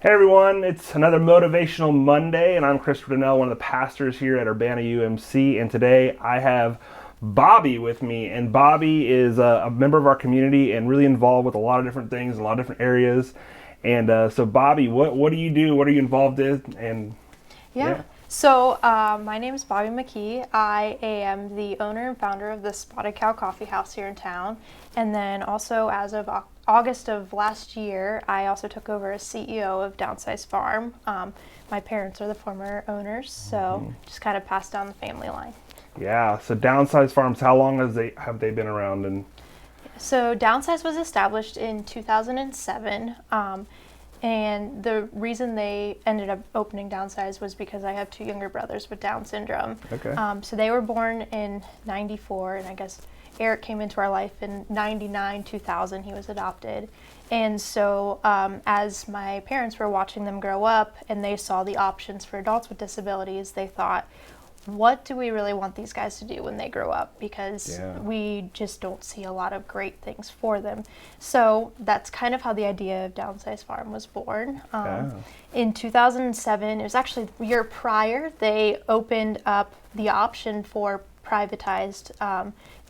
Hey everyone, it's another Motivational Monday, and I'm Christopher Donnell, one of the pastors here at Urbana UMC. And today I have Bobby with me, and Bobby is a member of our community and really involved with a lot of different things, in a lot of different areas. And so, Bobby, what do you do? What are you involved in? And Yeah. So my name is Bobby McKee. I am the owner and founder of the Spotted Cow Coffee House here in town. And then also as of August of last year, I also took over as CEO of Downsized Farm. My parents are the former owners, so just kind of passed down the family line. yeah, so Downsized Farms, how long have they been around? And So Downsize was established in 2007. And the reason they ended up opening Downsize was because I have two younger brothers with Down syndrome. okay, So they were born in 94, and I guess Eric came into our life in 99, 2000. He was adopted. And so as my parents were watching them grow up and they saw the options for adults with disabilities, they thought, what do we really want these guys to do when they grow up? Because Yeah. we just don't see a lot of great things for them. So that's kind of how the idea of Downsized Farm was born. Yeah. In 2007, it was actually the year prior, they opened up the option for privatized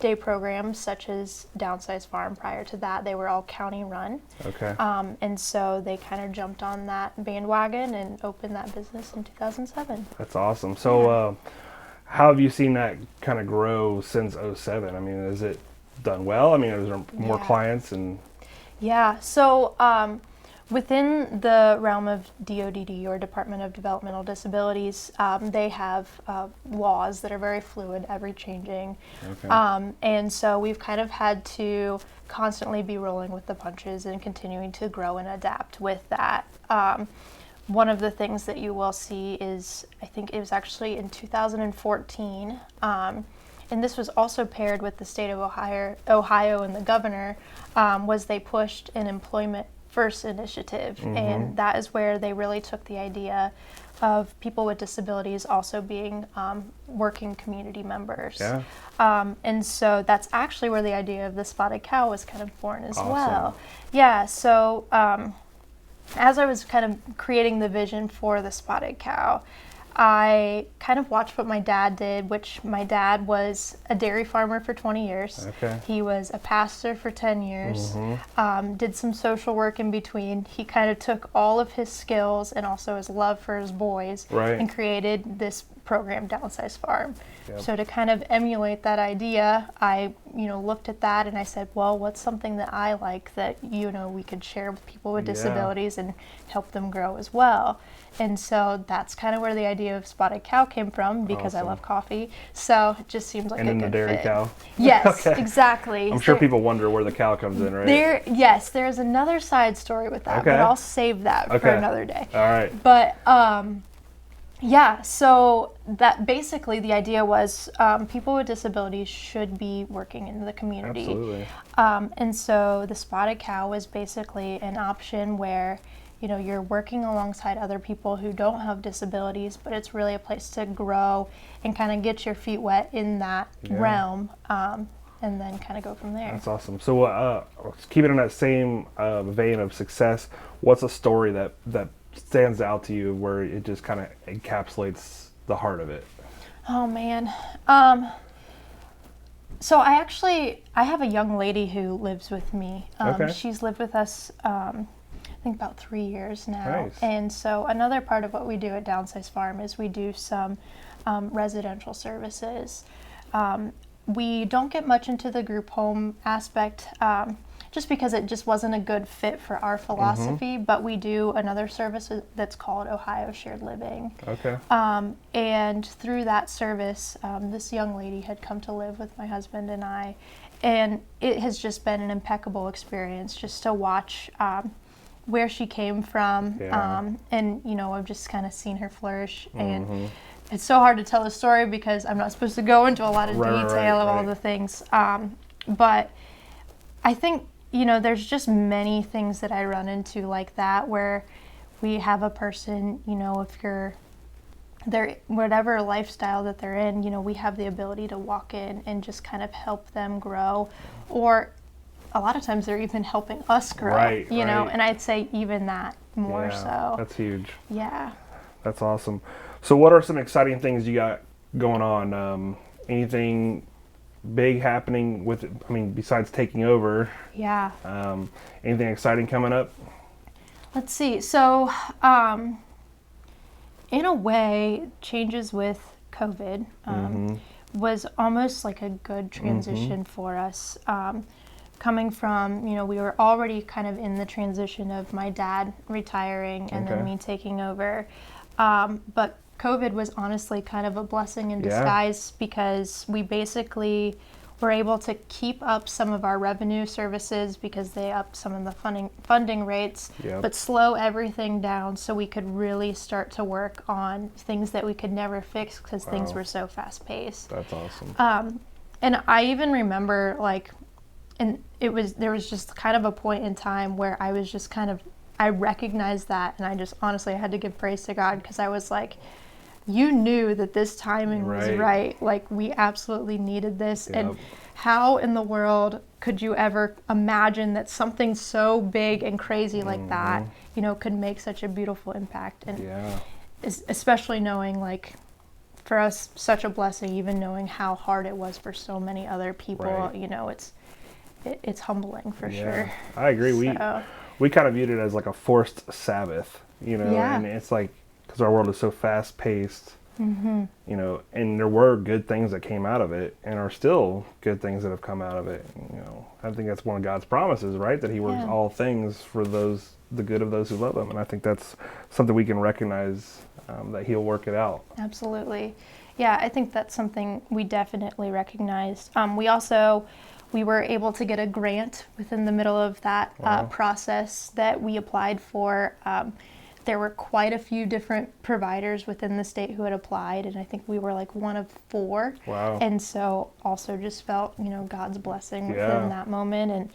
day programs such as Downsized Farm. Prior to that, they were all county run. okay. And so they kind of jumped on that bandwagon and opened that business in 2007. That's awesome. So, how have you seen that kind of grow since '07? I mean, has it done well? I mean, is there more Yeah. clients and Yeah, so within the realm of DODD, or Department of Developmental Disabilities, they have laws that are very fluid, ever changing. okay. And so we've kind of had to constantly be rolling with the punches and continuing to grow and adapt with that. One of the things that you will see is, I think it was actually in 2014, and this was also paired with the state of Ohio and the governor, was they pushed an employment first initiative. And that is where they really took the idea of people with disabilities also being working community members. Yeah. And so that's actually where the idea of the Spotted Cow was kind of born as Awesome. well. Yeah, so as I was kind of creating the vision for the Spotted Cow, I kind of watched what my dad did, which my dad was a dairy farmer for 20 years. Okay. He was a pastor for 10 years, did some social work in between. He kind of took all of his skills and also his love for his boys Right. and created this program, Downsized Farm. Yep. So to kind of emulate that idea, I looked at that and I said, well, what's something that I like that we could share with people with Yeah. disabilities and help them grow as well. And so that's kind of where the idea of Spotted Cow came from, because I Awesome. love coffee. So it just seems like And a then the good dairy fit. cow. Yes, Okay. exactly. I'm sure people wonder where the cow comes in, right? There's another side story with that, Okay. but I'll save that for Okay. another day. All right. But yeah, so that basically the idea was people with disabilities should be working in the community. Absolutely. And so the Spotted Cow was basically an option where you're working alongside other people who don't have disabilities, but it's really a place to grow and kind of get your feet wet in that Yeah. realm, and then kind of go from there. That's awesome. So, keeping in that same vein of success, what's a story that stands out to you where it just kind of encapsulates the heart of it? Oh man. So I have a young lady who lives with me. Okay. She's lived with us, I think about 3 years now. Nice. And so another part of what we do at Downsized Farm is we do some residential services. We don't get much into the group home aspect, just because it just wasn't a good fit for our philosophy, but we do another service that's called Ohio Shared Living. Okay. And through that service, this young lady had come to live with my husband and I, and it has just been an impeccable experience just to watch where she came from. Yeah. And I've just kind of seen her flourish. And it's so hard to tell the story because I'm not supposed to go into a lot of detail of all the things. But I think, there's just many things that I run into like that, where we have a person, if they're whatever lifestyle that they're in, we have the ability to walk in and just kind of help them grow, or a lot of times they're even helping us grow, Right, you know, right. and I'd say even that more Yeah, so. that's huge. Yeah. That's awesome. So what are some exciting things you got going on? Anything big happening with, I mean, besides taking over? Yeah. Anything exciting coming up? Let's see. So, in a way, changes with COVID was almost like a good transition for us. Coming from, you know, we were already kind of in the transition of my dad retiring and then me taking over. But COVID was honestly kind of a blessing in disguise because we basically were able to keep up some of our revenue services because they upped some of the funding rates, but slow everything down so we could really start to work on things that we could never fix because things were so fast paced. That's awesome. And I even remember and there was just kind of a point in time where I was just kind of, I recognized that, and I just honestly I had to give praise to God because I was like, you knew that this timing was right. Like, we absolutely needed this. And how in the world could you ever imagine that something so big and crazy like that, you know, could make such a beautiful impact? And especially knowing, like, for us, such a blessing, even knowing how hard it was for so many other people, you know, it's humbling for sure. I agree. We kind of viewed it as like a forced Sabbath, you know, and it's like, because our world is so fast paced, you know, and there were good things that came out of it and are still good things that have come out of it. You know, I think that's one of God's promises, right? That he works all things for the good of those who love him. And I think that's something we can recognize, that he'll work it out. Absolutely. Yeah, I think that's something we definitely recognized. We were able to get a grant within the middle of that process that we applied for. There were quite a few different providers within the state who had applied, and I think we were like one of 4. Wow. And so also just felt, you know, God's blessing within that moment. And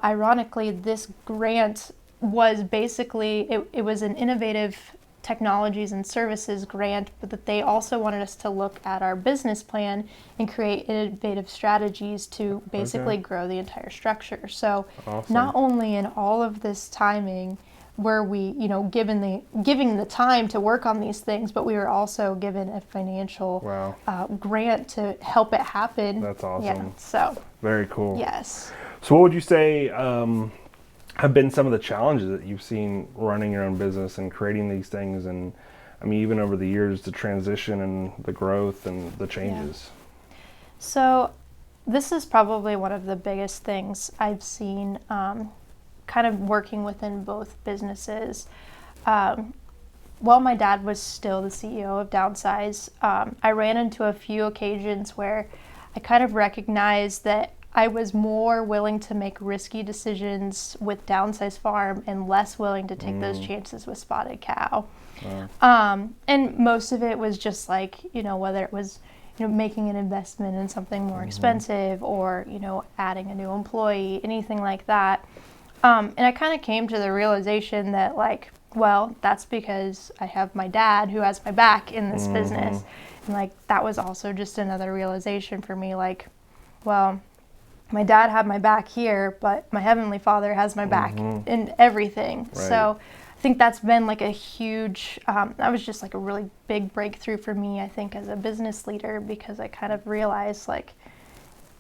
ironically, this grant was basically, it was an innovative technologies and services grant, but that they also wanted us to look at our business plan and create innovative strategies to basically grow the entire structure. So not only in all of this timing were we, you know, giving the time to work on these things, but we were also given a financial grant to help it happen. That's awesome. Yeah, so very cool. Yes. So what would you say have been some of the challenges that you've seen running your own business and creating these things, and I mean even over the years, the transition and the growth and the changes? So this is probably one of the biggest things I've seen kind of working within both businesses. While my dad was still the CEO of Downsized, I ran into a few occasions where I kind of recognized that I was more willing to make risky decisions with Downsized Farm and less willing to take those chances with Spotted Cow. And most of it was just like, you know, whether it was, you know, making an investment in something more expensive or, you know, adding a new employee, anything like that. And I kind of came to the realization that, like, well, that's because I have my dad who has my back in this business. And, like, that was also just another realization for me, like, well, my dad had my back here, but my Heavenly Father has my back in everything. So I think that's been like a huge, that was just like a really big breakthrough for me, I think, as a business leader, because I kind of realized, like,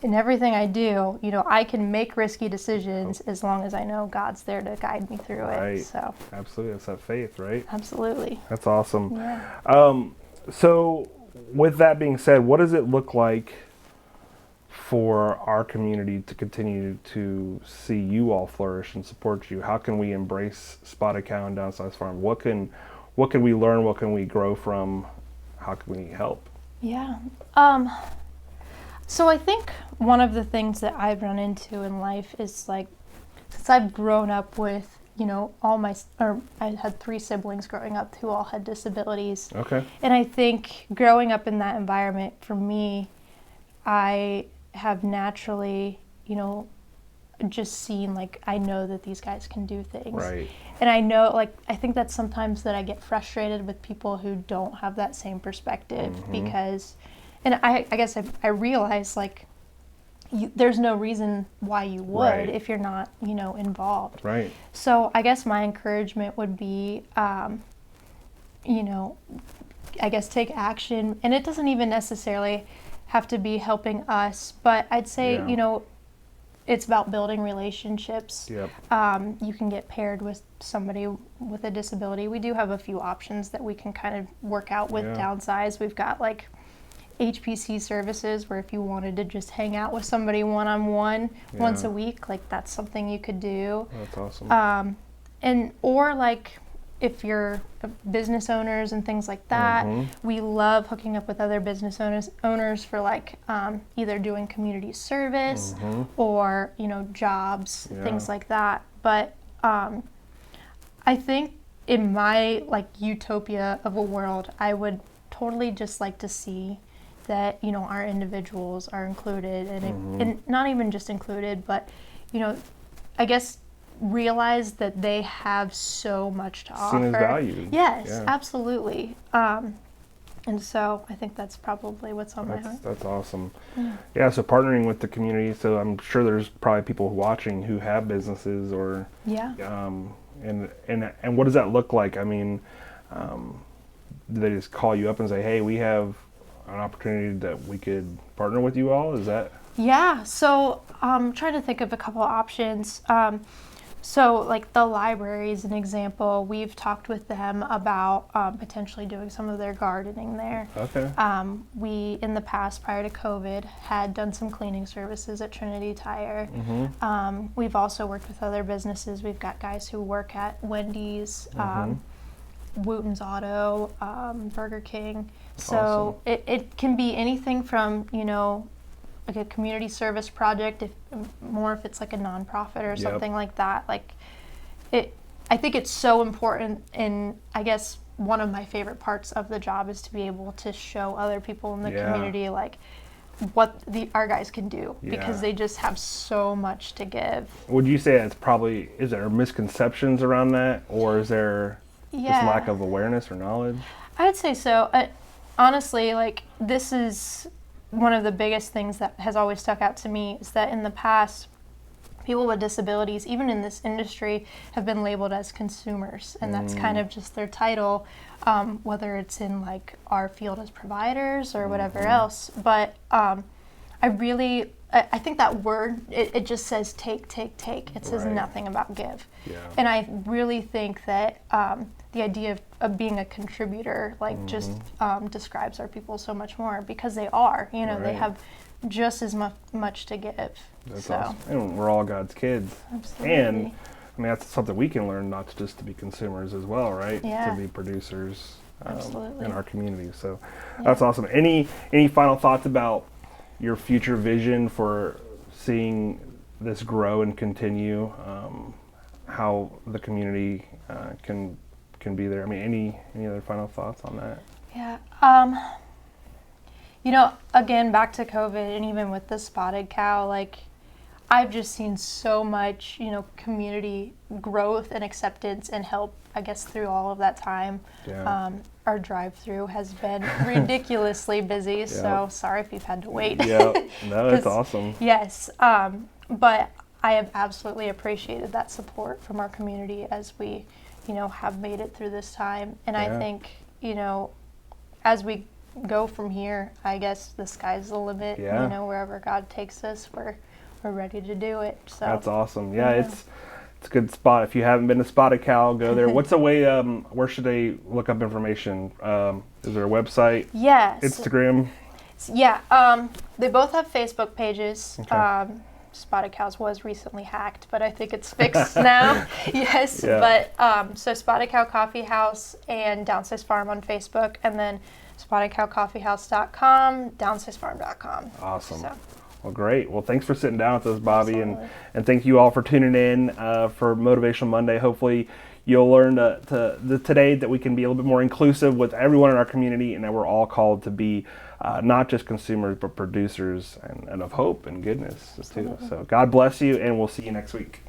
in everything I do, you know, I can make risky decisions as long as I know God's there to guide me through it. So absolutely, that's that faith, right? Absolutely. That's awesome. Yeah. So with that being said, what does it look like for our community to continue to see you all flourish and support you? How can we embrace Spotted Cow and Downsized Farm? What can we learn? What can we grow from? How can we help? Yeah. So I think one of the things that I've run into in life is, like, since I've grown up with, you know, I had 3 siblings growing up who all had disabilities. Okay. And I think growing up in that environment, for me, I have naturally, you know, just seen, like, I know that these guys can do things. Right. And I know, like, I think that sometimes that I get frustrated with people who don't have that same perspective because, and I guess I realize, like, there's no reason why you would Right. if you're not, involved. Right. So I guess my encouragement would be, you know, I guess take action. And it doesn't even necessarily have to be helping us, but I'd say, Yeah. it's about building relationships. Yep. You can get paired with somebody with a disability. We do have a few options that we can kind of work out with Yeah. Downsize. We've got like HPC services where if you wanted to just hang out with somebody one-on-one once Yeah. a week, like that's something you could do. That's awesome. Or like if you're business owners and things like that, we love hooking up with other business owners for like either doing community service or jobs, Yeah. things like that. But I think in my like utopia of a world, I would totally just like to see that our individuals are included and not even just included, but I guess realize that they have so much to offer. Seen as valued. Yes, Yeah. absolutely. And so I think that's probably what's on my heart. That's awesome. Yeah. So partnering with the community. So I'm sure there's probably people watching who have businesses or Yeah. and what does that look like? I mean, do they just call you up and say, "Hey, we have an opportunity that we could partner with you all"? Is that? Yeah, so I'm trying to think of a couple of options. So like the library is an example. We've talked with them about potentially doing some of their gardening there. Okay. We, in the past, prior to COVID, had done some cleaning services at Trinity Tire. We've also worked with other businesses. We've got guys who work at Wendy's, Wooten's Auto, Burger King. So it can be anything from, like a community service project, if it's like a nonprofit or something like that. Like I think it's so important, and I guess one of my favorite parts of the job is to be able to show other people in the community like what our guys can do because they just have so much to give. Would you say is there misconceptions around that, or is there just lack of awareness or knowledge? I would say so. Honestly, like this is one of the biggest things that has always stuck out to me is that in the past, people with disabilities, even in this industry, have been labeled as consumers, and that's kind of just their title, whether it's in like our field as providers or whatever else. But I think that word, it just says take. It says nothing about give. Yeah. And I really think that the idea of being a contributor just describes our people so much more because they are, they have just as much to give. That's awesome. And we're all God's kids. Absolutely. And I mean, that's something we can learn, not just to be consumers as well, right? Yeah. To be producers Absolutely. in our community. So that's awesome. Any final thoughts about your future vision for seeing this grow and continue? How the community can be there? I mean, any other final thoughts on that? Yeah. Again, back to COVID, and even with the spotted cow, like I've just seen so much, community growth and acceptance and help, I guess, through all of that time. Yeah. Our drive-through has been ridiculously busy, so sorry if you've had to wait. Yeah, no, that's awesome. Yes, but I have absolutely appreciated that support from our community as we, have made it through this time. And I think, as we go from here, I guess the sky's the limit. Yeah. Wherever God takes us, we're ready to do it. So That's awesome. Yeah, it's a good spot. If you haven't been to Spotted Cow, go there. What's a way? Where should they look up information? Is there a website? Yes. Instagram. Yeah. They both have Facebook pages. Okay. Spotted Cows was recently hacked, but I think it's fixed now. Yes. Yeah. But so Spotted Cow Coffee House and Downsized Farm on Facebook, and then SpottedCowCoffeehouse.com, DownsizeFarm.com. Awesome. So. Well, great. Well, thanks for sitting down with us, Bobby, Absolutely. and thank you all for tuning in for Motivational Monday. Hopefully, you'll learn today that we can be a little bit more inclusive with everyone in our community, and that we're all called to be not just consumers, but producers and of hope and goodness too. So, God bless you, and we'll see you next week.